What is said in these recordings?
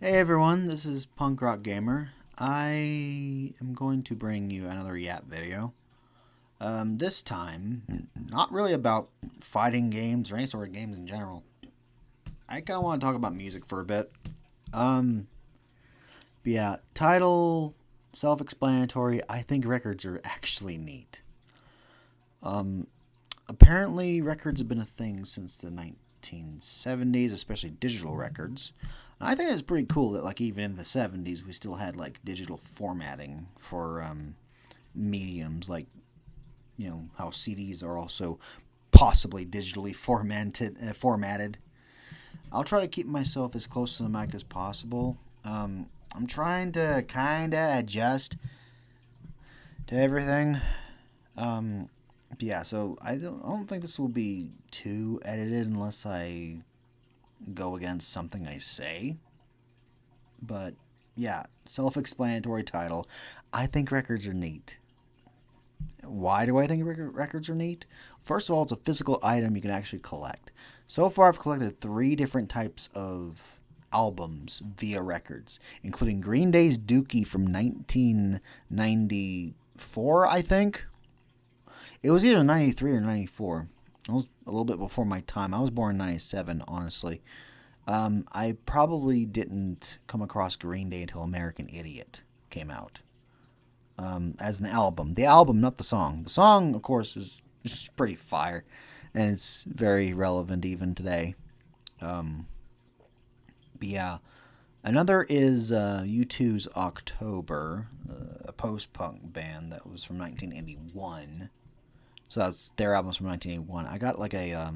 Hey everyone, this is Punk Rock Gamer. I am going to bring you another Yap video. This time, not really about fighting games or any sort of games in general. I kind of want to talk about music for a bit. Um, but yeah, title, self-explanatory. I think records are actually neat. Apparently, records have been a thing since the 1970s, especially digital records. And I think it's pretty cool that, like, even in the 70s, we still had, like, digital formatting for mediums, like, how CDs are also possibly digitally formatted. I'll try to keep myself as close to the mic as possible. I'm trying to kind of adjust to everything. Yeah, so I don't think this will be too edited unless I go against something I say. But yeah, self-explanatory title. I think records are neat. Why do I think records are neat? First of all, it's a physical item you can actually collect. So far, I've collected three different types of albums via records, including Green Day's Dookie from 1994, I think. It was either 93 or 94. It was a little bit before my time. I was born in 97, honestly. I probably didn't come across Green Day until American Idiot came out as an album. The album, not the song. The song, of course, is pretty fire, and it's very relevant even today. Um, but yeah, another is U2's October, a post-punk band that was from 1981. So that's their albums from 1981. I got like a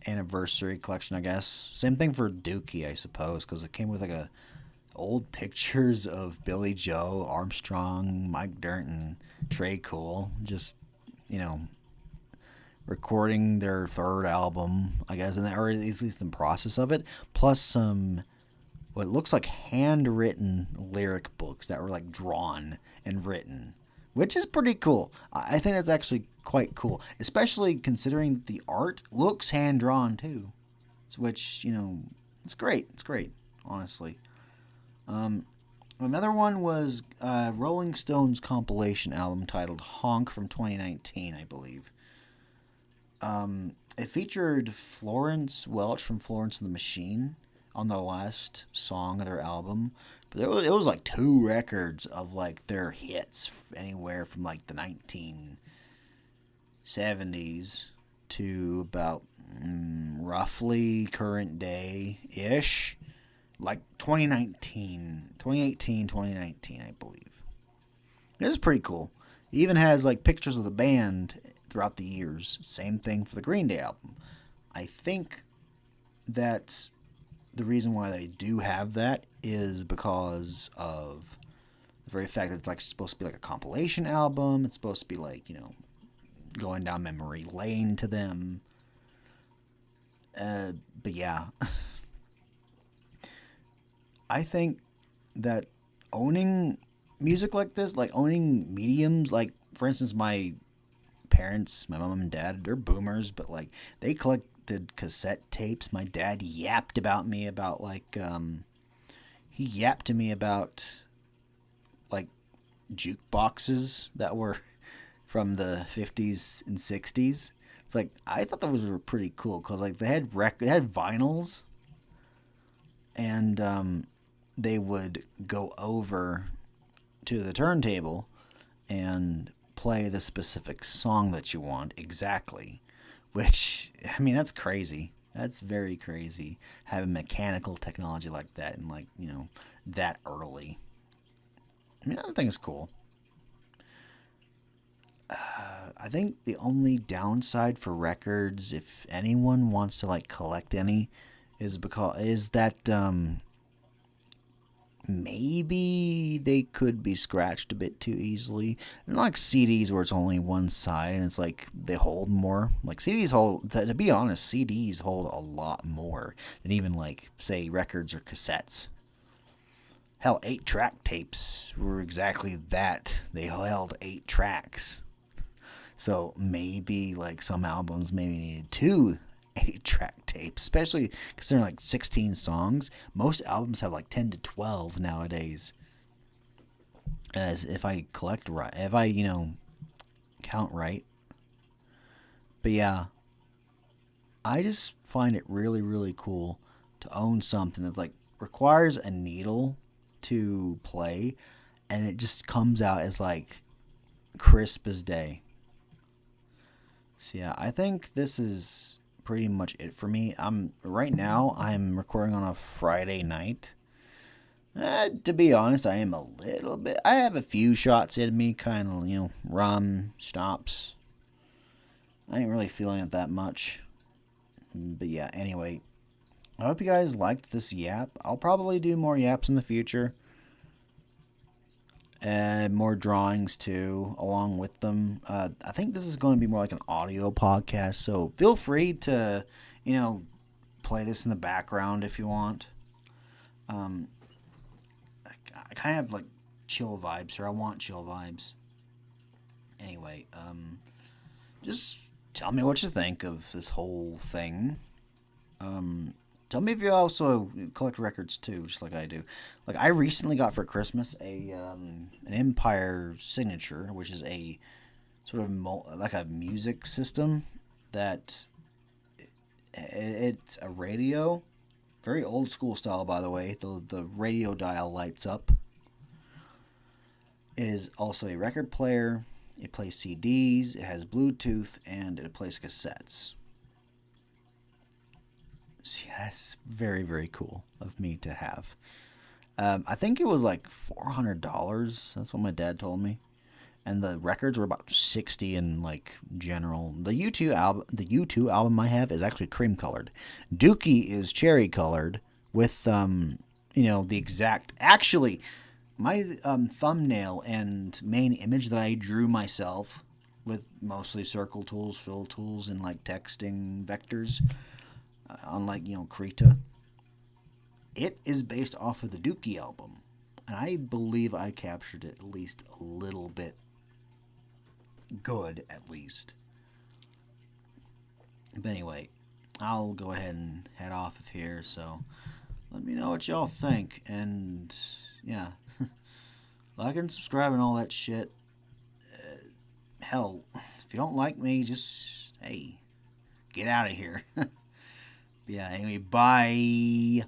anniversary collection, I guess. Same thing for Dookie, I suppose, because it came with like a old pictures of Billy Joe, Armstrong, Mike Dirnt, and Trey Cool, just you know, recording their third album, I guess, or at least in the process of it. Plus some what looks like handwritten lyric books that were like drawn and written, which is pretty cool. I think that's actually quite cool, especially considering the art looks hand drawn too. Which it's great. It's great, honestly. Another one was Rolling Stones compilation album titled "Honk" from 2019, I believe. It featured Florence Welch from Florence and the Machine on the last song of their album. But it was like two records of like their hits, anywhere from like the 1970s to about roughly current day ish. Like 2018, 2019, I believe. This is pretty cool. It even has like pictures of the band throughout the years. Same thing for the Green Day album. I think that the reason why they do have that is because of the very fact that it's like supposed to be like a compilation album. It's supposed to be like, going down memory lane to them. But yeah, I think that owning music like this, like owning mediums, like for instance, my parents, my mom and dad, they're boomers, but like they collected cassette tapes. My dad yapped about me about like he yapped to me about like jukeboxes that were from the 50s and 60s. It's like I thought those were pretty cool because like they had vinyls and they would go over to the turntable and play the specific song that you want exactly. Which, I mean, that's crazy. That's very crazy. Having mechanical technology like that and, like, that early. I mean, I think it's cool. I think the only downside for records, if anyone wants to, like, collect any, is that maybe they could be scratched a bit too easily. And like CDs where it's only one side and it's like they hold more. Like CDs hold, to be honest, CDs hold a lot more than even like, say, records or cassettes. Hell, 8-track tapes were exactly that. They held 8 tracks. So maybe like some albums maybe needed 2 8-track tapes, especially because they're like 16 songs. Most albums have like 10 to 12 nowadays. As if I collect right, if I, count right. But yeah, I just find it really, really cool to own something that like requires a needle to play, and it just comes out as like crisp as day. So yeah, I think this is pretty much it for me. I'm recording on a Friday night. To be honest, I am a little bit. I have a few shots in me, kind of rum stops. I ain't really feeling it that much. But yeah, anyway, I hope you guys liked this yap. I'll probably do more yaps in the future. And more drawings too, along with them. I think this is going to be more like an audio podcast, so feel free to, you know, play this in the background if you want. Um, I kind of like chill vibes here. I want chill vibes. Anyway, just tell me what you think of this whole thing. Um, Tell me if you also collect records too, just like I do. Like I recently got for Christmas a an Empire Signature, which is a sort of like a music system that it's a radio, very old school style by the way. The radio dial lights up. It is also a record player. It plays CDs. It has Bluetooth and it plays cassettes. So yeah, that's very very cool of me to have. I think it was like $400. That's what my dad told me. And the records were about 60 in like general. The U2 album I have is actually cream colored. Dookie is cherry colored with the exact actually my thumbnail and main image that I drew myself with mostly circle tools, fill tools, and like texting vectors on like Krita. It is based off of the Dookie album, and I believe I captured it at least a little bit good, at least. But anyway, I'll go ahead and head off of here. So let me know what y'all think, and yeah, like and subscribe and all that shit. Hell, if you don't like me, just hey, get out of here. Yeah. Anyway, bye.